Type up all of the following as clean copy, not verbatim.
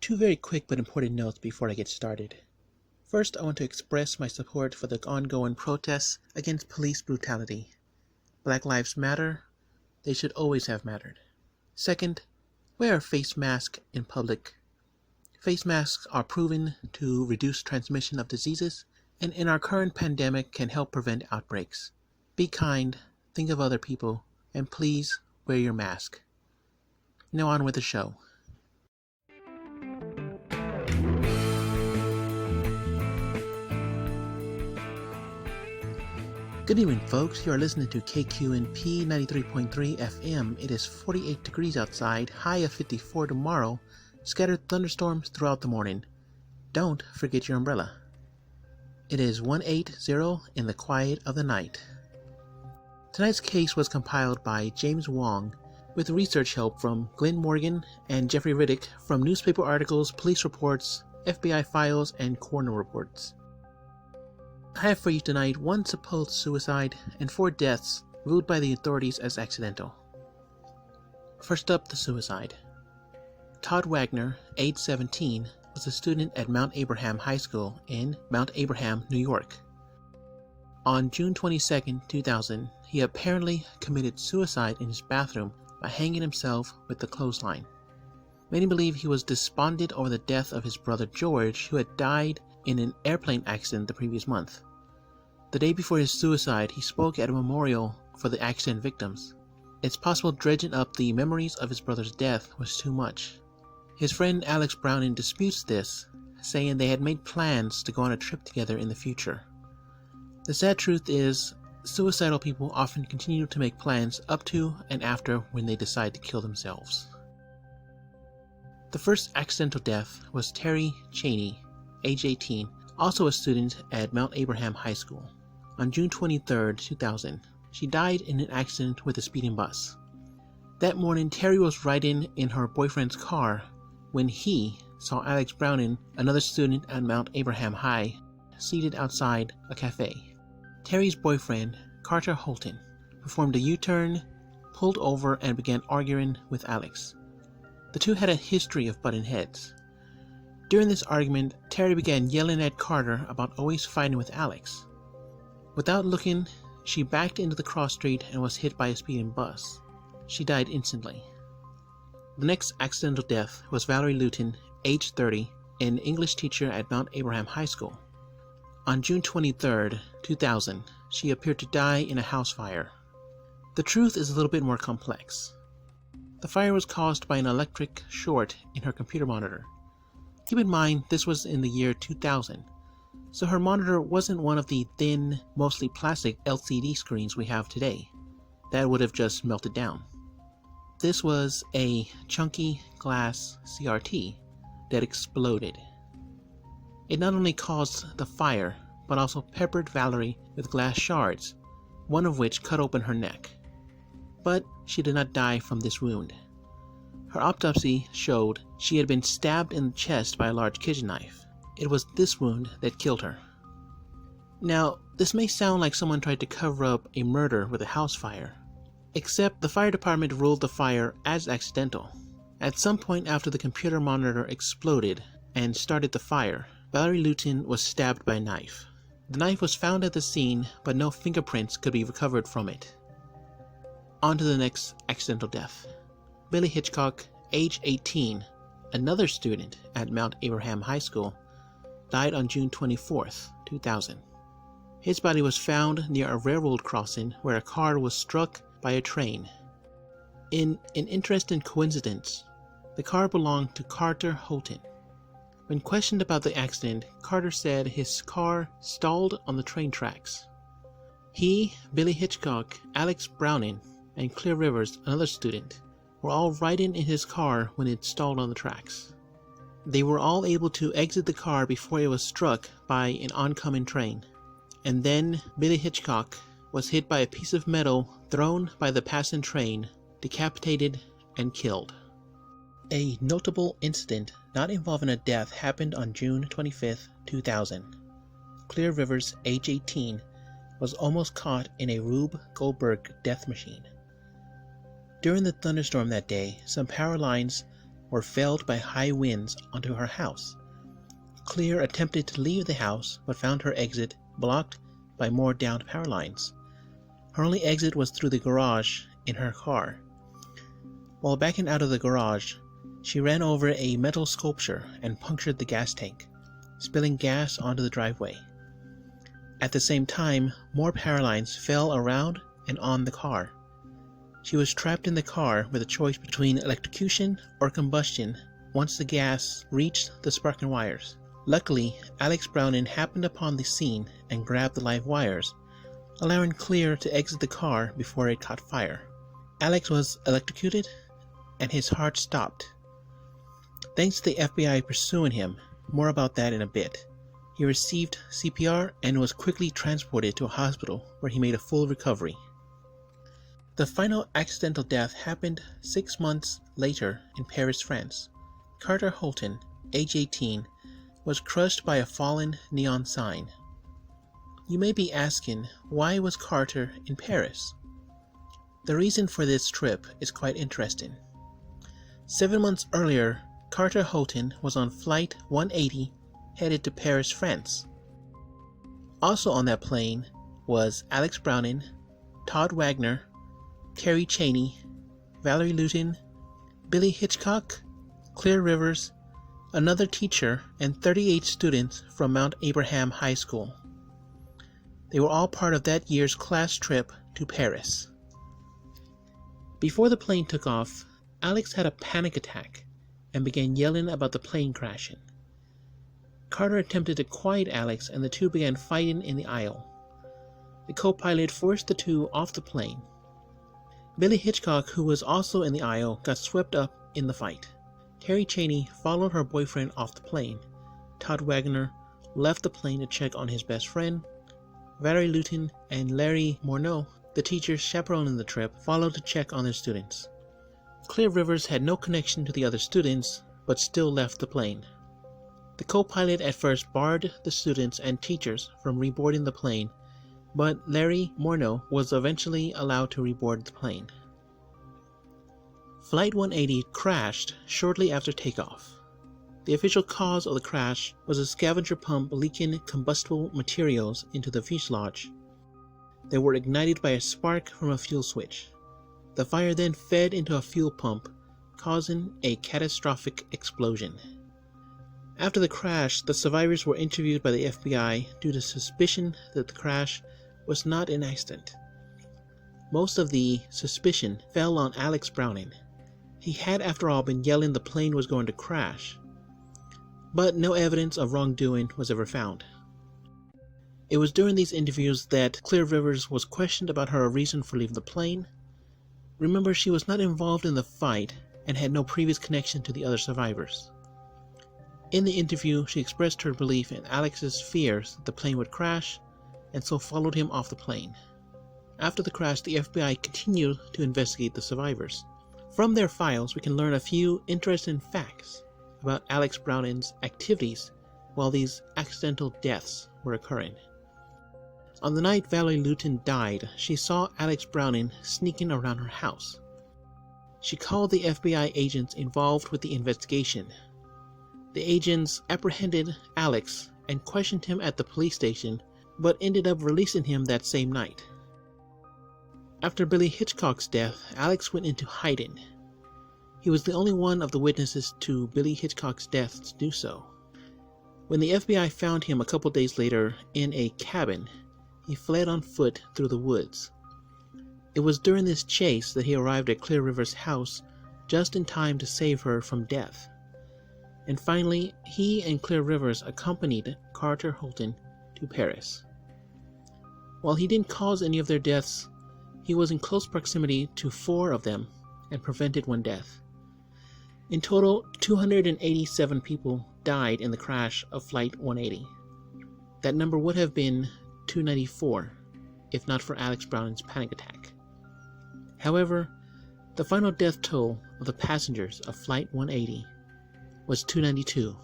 Two very quick but important notes before I get started. First, I want to express my support for the ongoing protests against police brutality. Black lives matter. They should always have mattered. Second, wear a face mask in public. Face masks are proven to reduce transmission of diseases, and in our current pandemic can help prevent outbreaks. Be kind, think of other people, and please wear your mask. Now on with the show. Good evening, folks. You are listening to KQNP 93.3 FM. It is 48 degrees outside, high of 54 tomorrow, scattered thunderstorms throughout the morning. Don't forget your umbrella. It is 180 in the quiet of the night. Tonight's case was compiled by James Wong with research help from Glenn Morgan and Jeffrey Riddick from newspaper articles, police reports, FBI files, and coroner reports. I have for you tonight 1 supposed suicide and 4 deaths ruled by the authorities as accidental. First up, the suicide. Todd Wagner, age 17, was a student at Mount Abraham High School in Mount Abraham, New York. On June 22, 2000, he apparently committed suicide in his bathroom by hanging himself with the clothesline. Many believe he was despondent over the death of his brother George, who had died in an airplane accident the previous month. The day before his suicide, he spoke at a memorial for the accident victims. It's possible dredging up the memories of his brother's death was too much. His friend Alex Browning disputes this, saying they had made plans to go on a trip together in the future. The sad truth is, suicidal people often continue to make plans up to and after when they decide to kill themselves. The first accidental death was Terry Chaney, age 18, also a student at Mount Abraham High School. On June 23, 2000, she died in an accident with a speeding bus. That morning, Terry was riding in her boyfriend's car when he saw Alex Browning, another student at Mount Abraham High, seated outside a cafe. Terry's boyfriend, Carter Holton, performed a U-turn, pulled over, and began arguing with Alex. The two had a history of butting heads. During this argument, Terry began yelling at Carter about always fighting with Alex. Without looking, she backed into the cross street and was hit by a speeding bus. She died instantly. The next accidental death was Valerie Luton, age 30, an English teacher at Mount Abraham High School. On June 23, 2000, she appeared to die in a house fire. The truth is a little bit more complex. The fire was caused by an electric short in her computer monitor. Keep in mind, this was in the year 2000, so her monitor wasn't one of the thin, mostly plastic LCD screens we have today. That would have just melted down. This was a chunky glass CRT that exploded. It not only caused the fire, but also peppered Valerie with glass shards, one of which cut open her neck. But she did not die from this wound. Her autopsy showed she had been stabbed in the chest by a large kitchen knife. It was this wound that killed her. Now, this may sound like someone tried to cover up a murder with a house fire, except the fire department ruled the fire as accidental. At some point after the computer monitor exploded and started the fire, Valerie Luton was stabbed by a knife. The knife was found at the scene, but no fingerprints could be recovered from it. On to the next accidental death. Billy Hitchcock, age 18, another student at Mount Abraham High School, died on June 24, 2000. His body was found near a railroad crossing where a car was struck by a train. In an interesting coincidence, the car belonged to Carter Holton. When questioned about the accident, Carter said his car stalled on the train tracks. He, Billy Hitchcock, Alex Browning, and Clear Rivers, another student, were all riding in his car when it stalled on the tracks. They were all able to exit the car before it was struck by an oncoming train. And then Billy Hitchcock was hit by a piece of metal thrown by the passing train, decapitated, and killed. A notable incident not involving a death happened on June 25, 2000. Clear Rivers, age 18, was almost caught in a Rube Goldberg death machine. During the thunderstorm that day, some power lines were felled by high winds onto her house. Claire attempted to leave the house but found her exit blocked by more downed power lines. Her only exit was through the garage in her car. While backing out of the garage, she ran over a metal sculpture and punctured the gas tank, spilling gas onto the driveway. At the same time, more power lines fell around and on the car. She was trapped in the car with a choice between electrocution or combustion once the gas reached the sparking wires. Luckily, Alex Browning happened upon the scene and grabbed the live wires, allowing Claire to exit the car before it caught fire. Alex was electrocuted and his heart stopped. Thanks to the FBI pursuing him, more about that in a bit. He received CPR and was quickly transported to a hospital where he made a full recovery. The final accidental death happened 6 months later in Paris, France. Carter Holton, age 18, was crushed by a fallen neon sign. You may be asking, why was Carter in Paris? The reason for this trip is quite interesting. 7 months earlier, Carter Holton was on Flight 180 headed to Paris, France. Also on that plane was Alex Browning, Todd Wagner, Carrie Cheney, Valerie Lutin, Billy Hitchcock, Claire Rivers, another teacher, and 38 students from Mount Abraham High School. They were all part of that year's class trip to Paris. Before the plane took off, Alex had a panic attack and began yelling about the plane crashing. Carter attempted to quiet Alex and the two began fighting in the aisle. The co-pilot forced the two off the plane. Billy Hitchcock, who was also in the aisle, got swept up in the fight. Carrie Cheney followed her boyfriend off the plane. Todd Wagner left the plane to check on his best friend. Valerie Lutin and Larry Morneau, the teachers chaperoning the trip, followed to check on their students. Claire Rivers had no connection to the other students, but still left the plane. The co-pilot at first barred the students and teachers from reboarding the plane, but Larry Morneau was eventually allowed to reboard the plane. Flight 180 crashed shortly after takeoff. The official cause of the crash was a scavenger pump leaking combustible materials into the fuselage. They were ignited by a spark from a fuel switch. The fire then fed into a fuel pump, causing a catastrophic explosion. After the crash, the survivors were interviewed by the FBI due to suspicion that the crash was not an accident. Most of the suspicion fell on Alex Browning. He had, after all, been yelling the plane was going to crash. But no evidence of wrongdoing was ever found. It was during these interviews that Claire Rivers was questioned about her reason for leaving the plane. Remember, she was not involved in the fight and had no previous connection to the other survivors. In the interview, she expressed her belief in Alex's fears that the plane would crash, and so followed him off the plane. After the crash, the FBI continued to investigate the survivors. From their files, we can learn a few interesting facts about Alex Browning's activities while these accidental deaths were occurring. On the night Valerie Lutin died, she saw Alex Browning sneaking around her house. She called the FBI agents involved with the investigation. The agents apprehended Alex and questioned him at the police station, but ended up releasing him that same night. After Billy Hitchcock's death, Alex went into hiding. He was the only one of the witnesses to Billy Hitchcock's death to do so. When the FBI found him a couple days later in a cabin, he fled on foot through the woods. It was during this chase that he arrived at Claire Rivers' house just in time to save her from death. And finally, he and Claire Rivers accompanied Carter Holton to Paris. While he didn't cause any of their deaths, he was in close proximity to 4 of them and prevented 1 death. In total, 287 people died in the crash of Flight 180. That number would have been 294 if not for Alex Browning's panic attack. However, the final death toll of the passengers of Flight 180 was 292.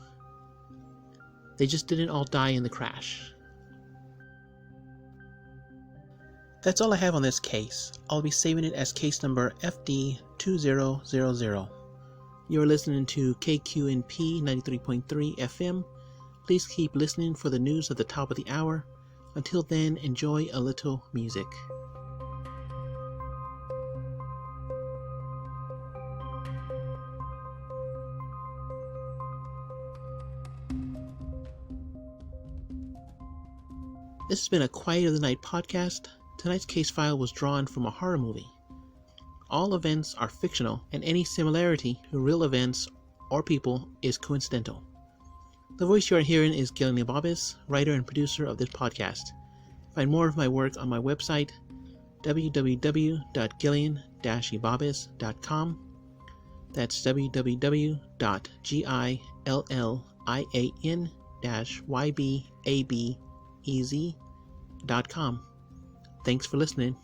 They just didn't all die in the crash. That's all I have on this case. I'll be saving it as case number FD2000. You're listening to KQNP 93.3 FM. Please keep listening for the news at the top of the hour. Until then, enjoy a little music. This has been a Quiet of the Night podcast. Tonight's case file was drawn from a horror movie. All events are fictional, and any similarity to real events or people is coincidental. The voice you are hearing is Gillian Ybabez, writer and producer of this podcast. Find more of my work on my website, www.gillian-ybabez.com. That's www.gillian-ybabez.com. Thanks for listening.